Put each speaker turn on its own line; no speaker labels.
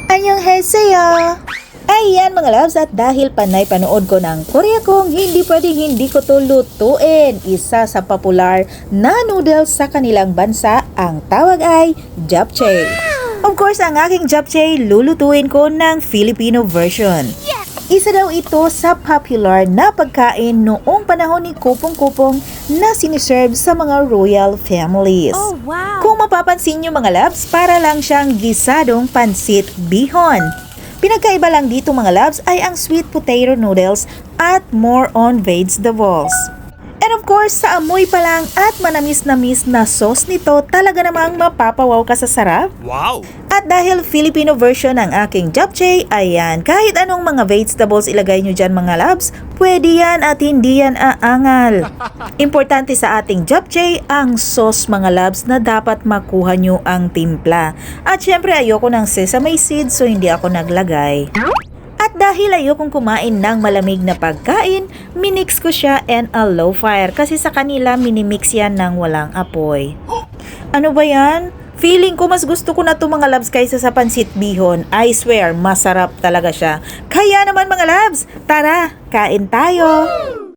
Annyeonghaseyo! Ayan mga loves, at dahil panay panood ko ng Korea kong hindi pwedeng hindi ko to lutuin. Isa sa popular na noodles sa kanilang bansa, ang tawag ay japchae. Of course, ang aking japchae lulutuin ko ng Filipino version. Isa daw ito sa popular na pagkain noong panahon ni Kupong-Kupong na siniserve sa mga royal families.
Oh, wow!
Kung mapapansin nyo mga loves, para lang siyang gisadong pansit bihon. Pinagkaiba lang dito mga loves ay ang sweet potato noodles at more on vegetables. And of course, sa amoy pa lang at manamis-namis na sauce nito, talaga namang mapapawaw ka sa sarap.
Wow!
At dahil Filipino version ng aking japchae, ayan, kahit anong mga vegetables ilagay nyo dyan mga loves, pwede yan at hindi yan aangal. Importante sa ating japchae, ang sauce mga loves na dapat makuha nyo ang timpla. At syempre ayoko ng sesame seeds so hindi ako naglagay. At dahil ayokong kumain ng malamig na pagkain, minix ko siya in a low fire kasi sa kanila minimix yan ng walang apoy. Ano ba yan? Feeling ko mas gusto ko na to mga loves kaysa sa pansit bihon. I swear, masarap talaga siya. Kaya naman mga loves, tara, kain tayo!